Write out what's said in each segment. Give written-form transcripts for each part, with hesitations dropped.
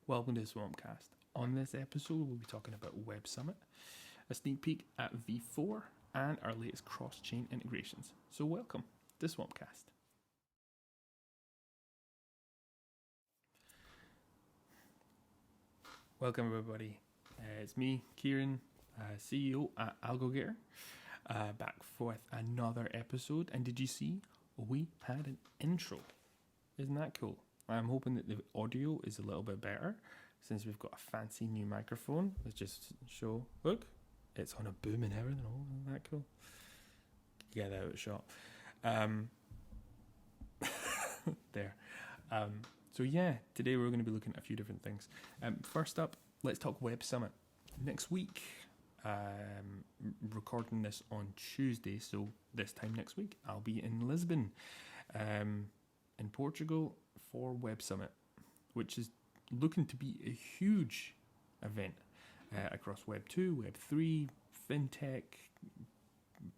Welcome to SwampCast. On this episode, we'll be talking about Websummit, a sneak peek at V4, and our latest cross-chain integrations. So welcome to SwampCast. Welcome everybody. It's me, Kieran, CEO at Algogator, back with another episode. And did you see we had an intro? Isn't that cool? I'm hoping that the audio is a little bit better since we've got a fancy new microphone. Let's just show. Look, it's on a boom and everything. Oh, isn't that cool? Get that out of shot. There. So yeah, today we're going to be looking at a few different things. First up, let's talk Websummit. Next week, recording this on Tuesday, so this time next week, I'll be in Lisbon, in Portugal for Websummit, which is looking to be a huge event across Web 2, Web 3, FinTech,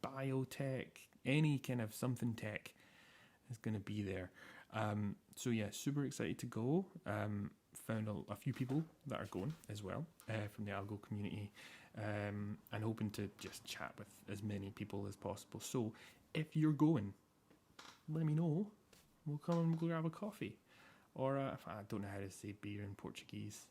Biotech, any kind of something tech is going to be there. So yeah, super excited to go. Found a few people that are going as well from the Algo community, and hoping to just chat with as many people as possible. So if you're going, let me know. We'll come and we'll grab a coffee. Or if I don't know how to say beer in Portuguese.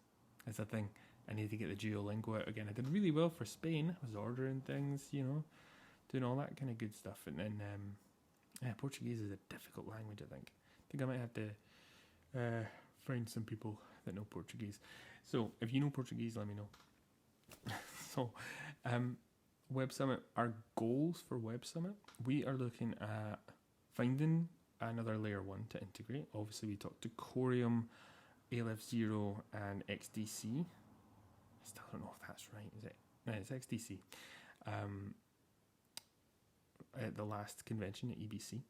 That's a thing. I need to get the Duolingo out again. I did really well for Spain. I was ordering things, doing all that kind of good stuff. And then Portuguese is a difficult language, I think I might have to find some people that know Portuguese. So if you know Portuguese, let me know. So Websummit, our goals for Websummit, we are looking at finding another layer 1 to integrate. Obviously we talked to Corium, ALF0 and XDC. I still don't know if that's right, is it? No, it's XDC. At the last convention at EBC.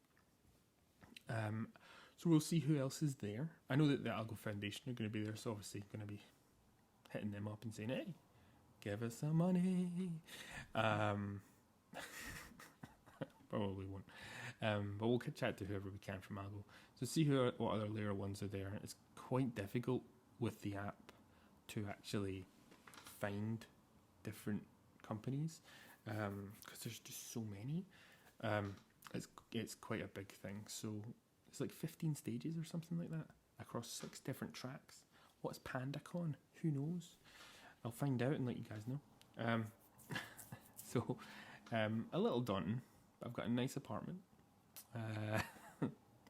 So we'll see who else is there. I know that the Algo Foundation are going to be there, so obviously going to be hitting them up and saying, hey, give us some money. Probably won't. But we'll chat to whoever we can from Algo. So see what other layer 1s are there. It's quite difficult with the app to actually find different companies because there's just so many. It's quite a big thing. So it's like 15 stages or something like that across 6 different tracks. What's PandaCon? Who knows? I'll find out and let you guys know. So a little daunting. I've got a nice apartment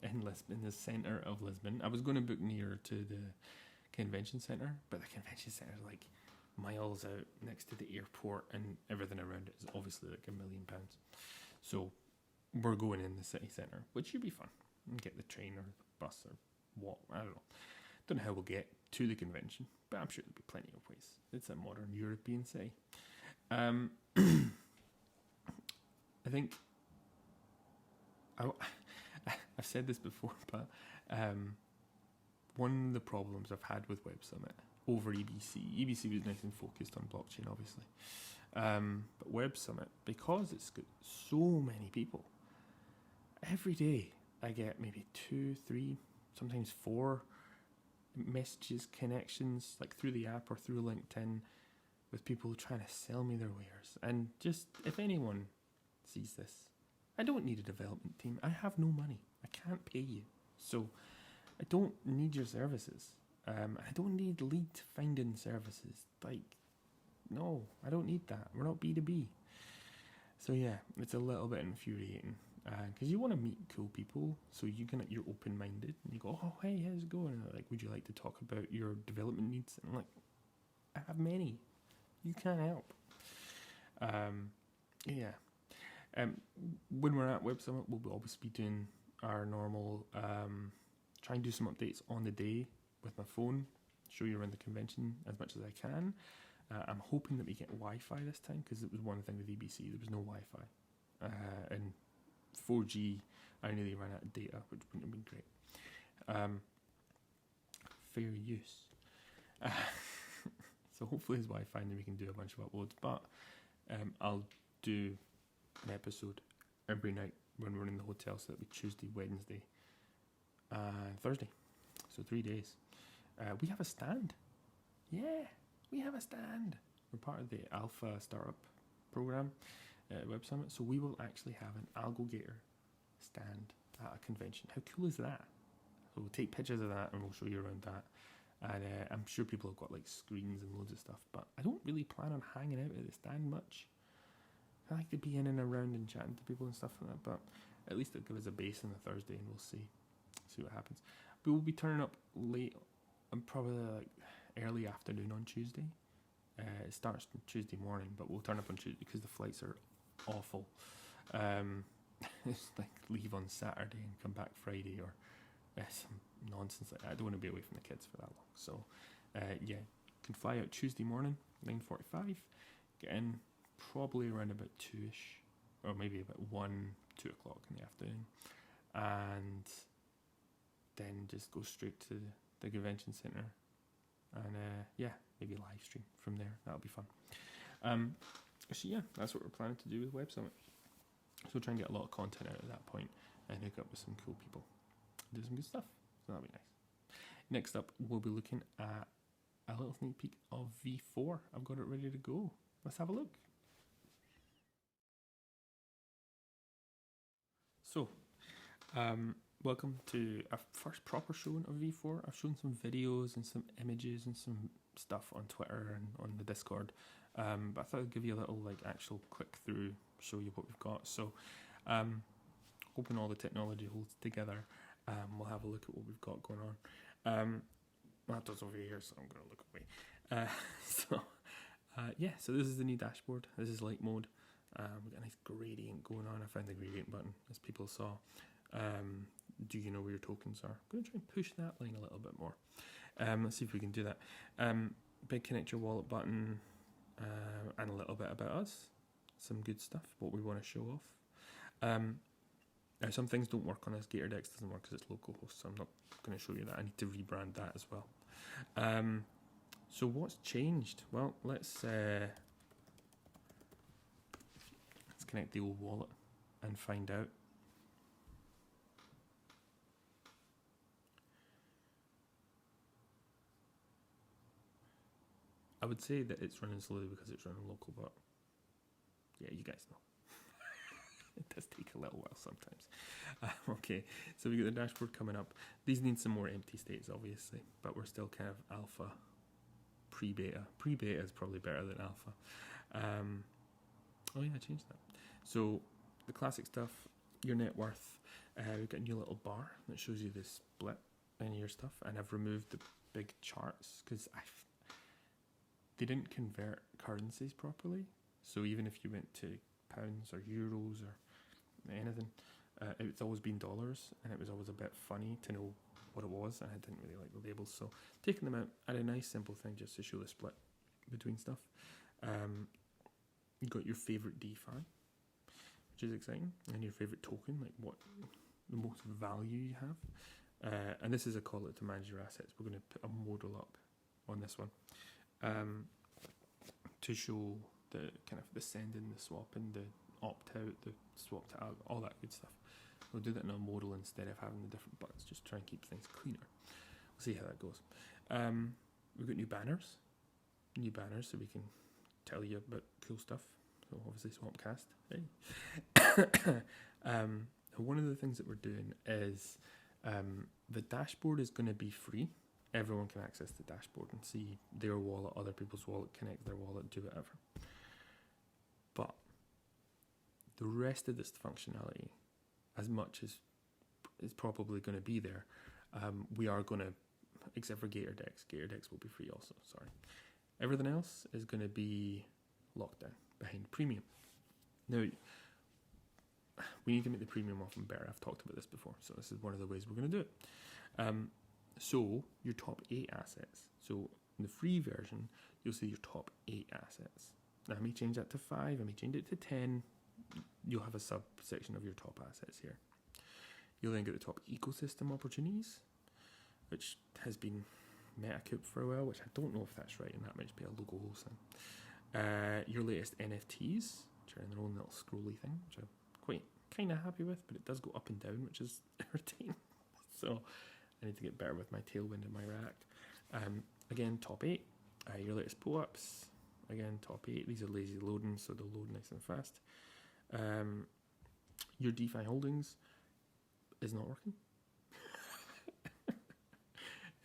in Lisbon, in the centre of Lisbon. I was going to book nearer to the convention centre, but the convention centre is like miles out next to the airport, and everything around it is obviously like £1 million. So we're going in the city centre, which should be fun. And get the train or the bus or what, I don't know. Don't know how we'll get to the convention, but I'm sure there'll be plenty of ways. It's a modern European city. I think I've said this before, but one of the problems I've had with Websummit over EBC was nice and focused on blockchain, obviously. But Websummit, because it's got so many people, every day I get maybe 2, 3, sometimes 4 messages, connections, like through the app or through LinkedIn, with people trying to sell me their wares. And just, if anyone sees this, I don't need a development team. I have no money. I can't pay you. So I don't need your services. I don't need lead finding services. Like, no, I don't need that. We're not B2B. So yeah, it's a little bit infuriating. Because you want to meet cool people, so you're open-minded, and you go, oh, hey, how's it going? And they're like, would you like to talk about your development needs? And I'm like, I have many. You can't help. Yeah. When we're at Websummit, we'll always be doing our normal, try and do some updates on the day with my phone, show you around the convention as much as I can. I'm hoping that we get Wi-Fi this time, because it was one thing with EBC, there was no Wi-Fi. And 4G, I nearly ran out of data, which wouldn't have been great. Fair use. So hopefully it's Wi-Fi and then we can do a bunch of uploads. But I'll do an episode every night when we're in the hotel, so that'll be Tuesday, Wednesday, and Thursday. So 3 days. We have a stand. Yeah, we have a stand. We're part of the Alpha Startup program at Websummit, so we will actually have an Algogator stand at a convention. How cool is that? So we'll take pictures of that and we'll show you around that. And I'm sure people have got like screens and loads of stuff, but I don't really plan on hanging out at the stand much. I like to be in and around and chatting to people and stuff like that, but at least it'll give us a base on the Thursday and we'll see what happens. But we'll be turning up late, and probably like early afternoon on Tuesday. It starts Tuesday morning, but we'll turn up on Tuesday because the flights are awful. It's like leave on Saturday and come back Friday, or some nonsense like that. I don't want to be away from the kids for that long. So, yeah, can fly out Tuesday morning, 9:45. Get in probably around about 2ish, or maybe about 2 o'clock in the afternoon, and then just go straight to the convention centre, and yeah, maybe live stream from there. That'll be fun. So yeah, that's what we're planning to do with Web Summit. So we'll try and get a lot of content out at that point and hook up with some cool people, do some good stuff. So that'll be nice. Next up, we'll be looking at a little sneak peek of V4. I've got it ready to go. Let's have a look. So, welcome to a first proper showing of V4. I've shown some videos and some images and some stuff on Twitter and on the Discord, but I thought I'd give you a little like actual click through, show you what we've got. So, hoping all the technology holds together, we'll have a look at what we've got going on. Laptop's over here, so I'm going to look away. Yeah, so this is the new dashboard. This is light mode. We've got a nice gradient going on. I found the gradient button, as people saw. Do you know where your tokens are? I'm going to try and push that line a little bit more. Let's see if we can do that. Big connect your wallet button, and a little bit about us. Some good stuff, what we want to show off. Now, some things don't work on this. GatorDex doesn't work because it's localhost, so I'm not going to show you that. I need to rebrand that as well. So what's changed? Well, let's connect the old wallet and find out. I would say that it's running slowly because it's running local, but yeah, you guys know. It does take a little while sometimes. Okay, so we got the dashboard coming up. These need some more empty states, obviously, but we're still kind of alpha, pre-beta. Pre-beta is probably better than alpha. Oh yeah, I changed that. So the classic stuff, your net worth. We've got a new little bar that shows you the split in your stuff, and I've removed the big charts because they didn't convert currencies properly. So even if you went to pounds or euros or anything, it's always been dollars, and it was always a bit funny to know what it was, and I didn't really like the labels. So taking them out, I had a nice simple thing just to show the split between stuff. You got your favorite DeFi, which is exciting, and your favorite token, like what the most value you have. And this is a call out to manage your assets. We're going to put a modal up on this one to show the kind of the send in, the swap in, the opt out, the swap to all that good stuff. We'll do that in a modal instead of having the different buttons, just try and keep things cleaner. We'll see how that goes. We've got new banners so we can tell you about cool stuff. So obviously SwampCast. Hey. One of the things that we're doing is the dashboard is going to be free. Everyone can access the dashboard and see their wallet, other people's wallet, connect their wallet, do whatever. But the rest of this functionality, as much as is probably going to be there, we are going to, except for GatorDex will be free also, sorry. Everything else is going to be locked down behind premium. Now, we need to make the premium often better. I've talked about this before, so this is one of the ways we're going to do it. So your top 8 assets. So in the free version, you'll see your top 8 assets. Now I may change that to 5, I may change it to 10. You'll have a subsection of your top assets here. You'll then get the top ecosystem opportunities, which has been MetaCoop for a while, which I don't know if that's right, and that might be a logo host thing. Your latest NFTs, which are in their own little scrolly thing, which I'm quite kind of happy with, but it does go up and down, which is irritating. So I need to get better with my tailwind and my React. Again, top 8. Your latest pull-ups, again, top 8. These are lazy loading, so they'll load nice and fast. Your DeFi holdings is not working.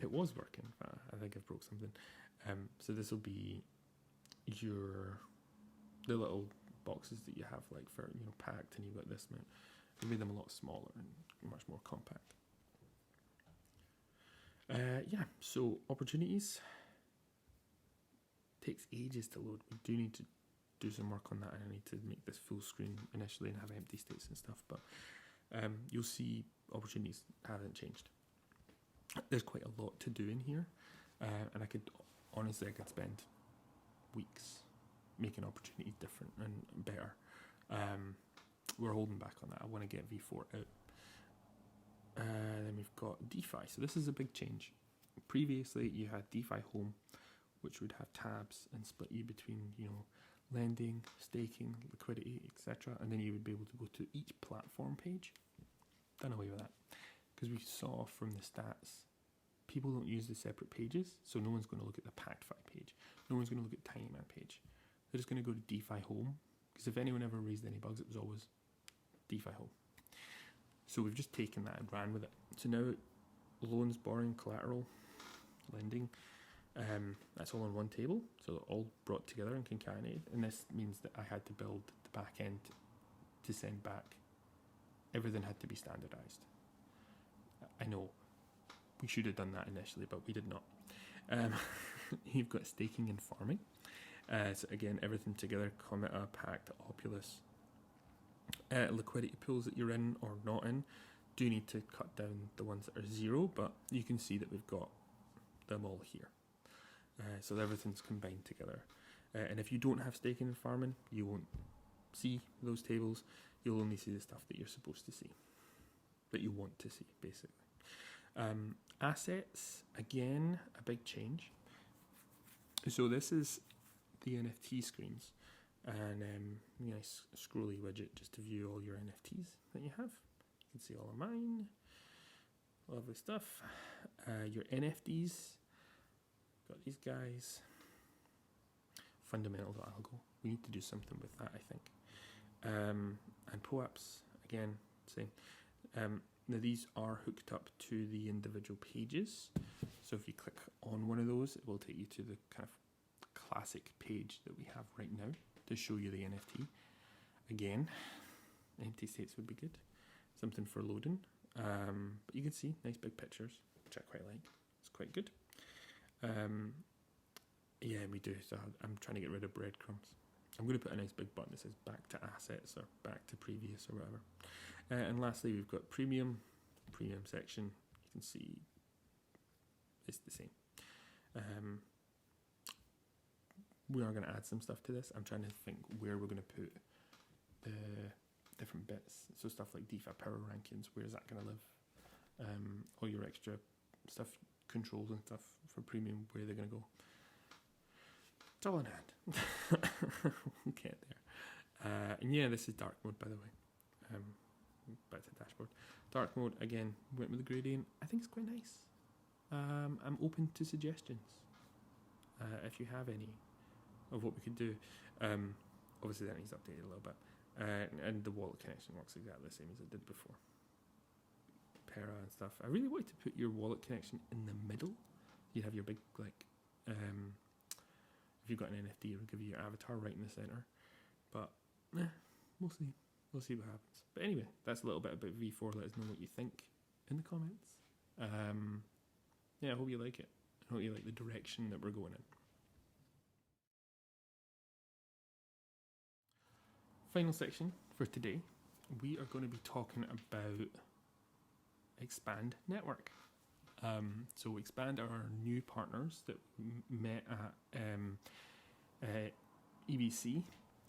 It was working. I think I've broke something. So this will be the little boxes that you have, like for packed, and you've got this amount. We made them a lot smaller and much more compact. So opportunities takes ages to load. We do need to do some work on that, and I need to make this full screen initially and have empty states and stuff, but you'll see opportunities haven't changed. There's quite a lot to do in here, and I could spend weeks making opportunities different and better. We're holding back on that. I want to get V4 out. Then we've got DeFi. So this is a big change. Previously, you had DeFi Home, which would have tabs and split you between, lending, staking, liquidity, etc. And then you would be able to go to each platform page. Done away with that. Because we saw from the stats, people don't use the separate pages, so no one's going to look at the PactFi page. No one's going to look at TinyMan page. They're just going to go to DeFi Home, because if anyone ever raised any bugs, it was always DeFi Home. So we've just taken that and ran with it. So now loans, borrowing, collateral, lending, that's all on one table. So all brought together and concatenated. And this means that I had to build the back end to send back. Everything had to be standardized. I know we should have done that initially, but we did not. You've got staking and farming. So again, everything together, Cometa, Pact, Opulus. Liquidity pools that you're in or not in do need to cut down the ones that are 0, but you can see that we've got them all here. So everything's combined together. And if you don't have staking and farming, you won't see those tables. You'll only see the stuff that you're supposed to see, that you want to see, basically. Assets, again, a big change. So this is the NFT screens. And nice scrolly widget just to view all your NFTs that you have. You can see all of mine. Lovely stuff. Your NFTs. Got these guys. Fundamental algo. We need to do something with that, I think. And POAPs, again, same. Now these are hooked up to the individual pages. So if you click on one of those, it will take you to the kind of classic page that we have right now to show you the NFT. Again, empty states would be good. Something for loading. But you can see nice big pictures, which I quite like. It's quite good. Yeah, we do. So I'm trying to get rid of breadcrumbs. I'm going to put a nice big button that says back to assets or back to previous or whatever. And lastly, we've got premium section. You can see it's the same. We are going to add some stuff to this. I'm trying to think where we're going to put the different bits. So stuff like DeFi power rankings, where is that going to live? All your extra stuff, controls and stuff for premium, where they're going to go. It's all in hand. We'll get there. And yeah, this is dark mode, by the way. Back to the dashboard. Dark mode, again, went with the gradient. I think it's quite nice. I'm open to suggestions. If you have any of what we could do. Obviously that needs updated a little bit. And the wallet connection works exactly the same as it did before. Para and stuff. I really wanted to put your wallet connection in the middle. You have your big, like, if you've got an NFT, it'll give you your avatar right in the center. But, we'll see. We'll see what happens. But anyway, that's a little bit about V4. Let us know what you think in the comments. Yeah, I hope you like it. I hope you like the direction that we're going in. Final section for today, we are going to be talking about Expand Network. So Expand are our new partners that met at EBC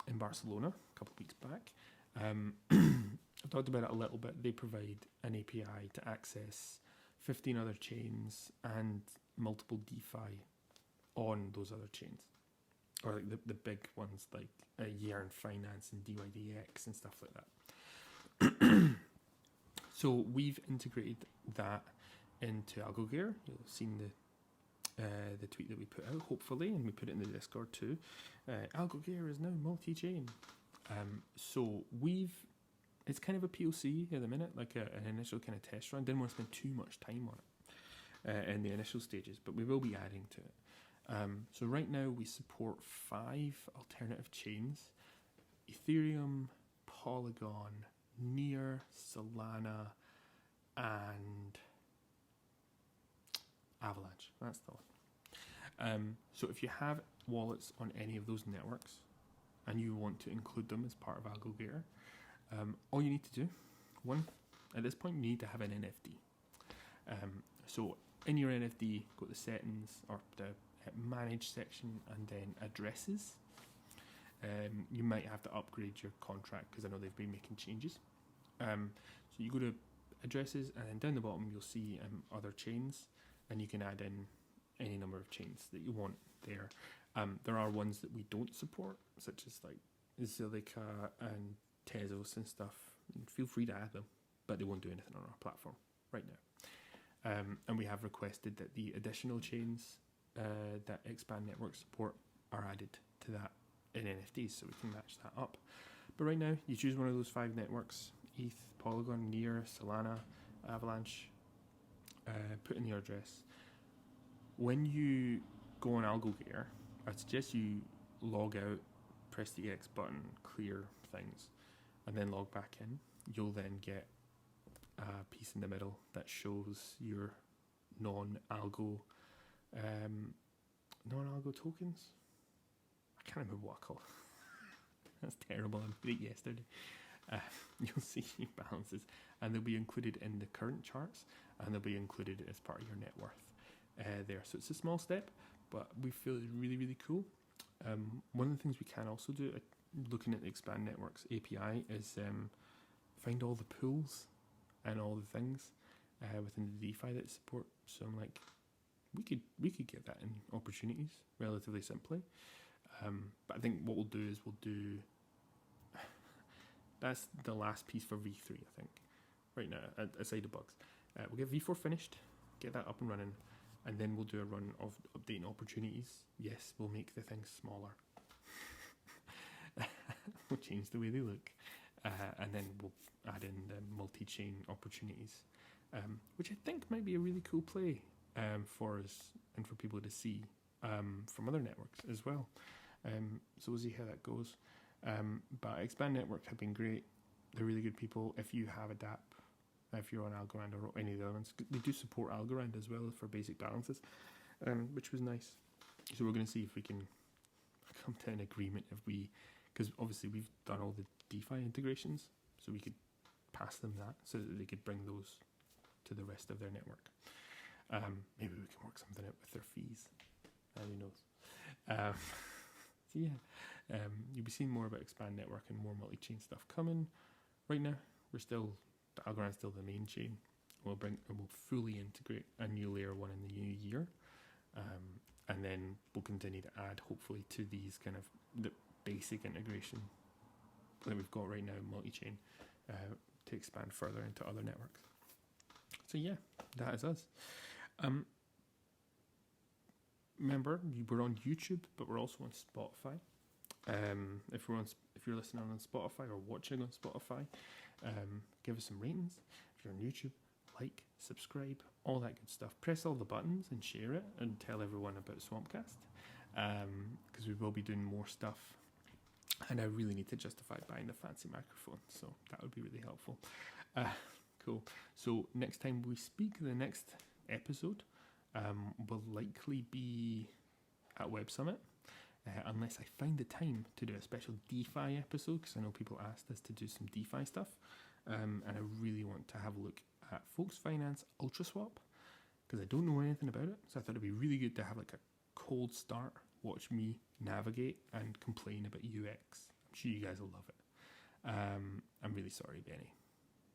in Barcelona a couple of weeks back. I've talked about it a little bit. They provide an API to access 15 other chains and multiple DeFi on those other chains. Or like the big ones like Yarn Finance and DYDX and stuff like that. So we've integrated that into Algogator. You'll have seen the tweet that we put out, hopefully, and we put it in the Discord too. Algogator is now multi-chain. So it's kind of a POC at the minute, like an initial kind of test run. Didn't want to spend too much time on it in the initial stages, but we will be adding to it. So right now we support 5 alternative chains: Ethereum, Polygon, Near, Solana, and Avalanche. That's the one. So if you have wallets on any of those networks and you want to include them as part of Algogator, all you need to do, one, at this point, you need to have an NFT. So in your NFT, go to the settings or the manage section and then addresses. You might have to upgrade your contract because I know they've been making changes. So you go to addresses and then down the bottom you'll see other chains, and you can add in any number of chains that you want there. There are ones that we don't support, such as like Zilliqa and Tezos and stuff. Feel free to add them, but they won't do anything on our platform right now. And we have requested that the additional chains that expand.network support are added to that in NFTs, so we can match that up. But right now, you choose one of those 5 networks: ETH, Polygon, Near, Solana, Avalanche. Put in your address. When you go on Algogator, I suggest you log out, press the X button, clear things, and then log back in. You'll then get a piece in the middle that shows your non-algo tokens. I can't remember what I call it. That's terrible. I did it yesterday. You'll see your balances, and they'll be included in the current charts, and they'll be included as part of your net worth there. So it's a small step, but we feel it's really, really cool. One of the things we can also do, looking at the Expand Networks API, is find all the pools and all the things within the DeFi that support. So I'm like, we could get that in opportunities relatively simply. But I think what we'll do is that's the last piece for V3, I think, right now, aside the bugs. We'll get V4 finished, get that up and running, and then we'll do a run of updating opportunities. Yes, we'll make the things smaller. We'll change the way they look. And then we'll add in the multi-chain opportunities, which I think might be a really cool play for us and for people to see from other networks as well. So we'll see how that goes. But Expand Network have been great. They're really good people. If you have a DApp, if you're on Algorand or any of the other ones, they do support Algorand as well for basic balances, which was nice. So we're going to see if we can come to an agreement because obviously we've done all the DeFi integrations, so we could pass them that so that they could bring those to the rest of their network. Maybe we can work something out with their fees. Who knows? So yeah, you'll be seeing more about Expand Network and more multi-chain stuff coming. Right now, Algorand's still the main chain. We'll fully integrate a new layer 1 in the new year, and then we'll continue to add, hopefully, to these kind of the basic integration that we've got right now, multi-chain, to expand further into other networks. So yeah, that is us. Remember, we're on YouTube, but we're also on Spotify. If you're listening on Spotify or watching on Spotify, give us some ratings. If you're on YouTube, like, subscribe, all that good stuff. Press all the buttons and share it and tell everyone about SwampCast, because we will be doing more stuff. And I really need to justify buying the fancy microphone, so that would be really helpful. Cool. So next time we speak, the next episode will likely be at Websummit, unless I find the time to do a special DeFi episode, because I know people asked us to do some DeFi stuff, and I really want to have a look at Folks Finance UltraSwap, because I don't know anything about it, so I thought it'd be really good to have like a cold start, watch me navigate and complain about UX. I'm sure you guys will love it. I'm really sorry, Benny.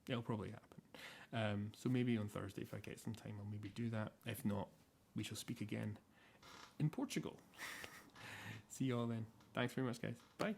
It'll probably happen. So maybe on Thursday, if I get some time, I'll maybe do that. If not, we shall speak again in Portugal. See you all then. Thanks very much, guys. Bye.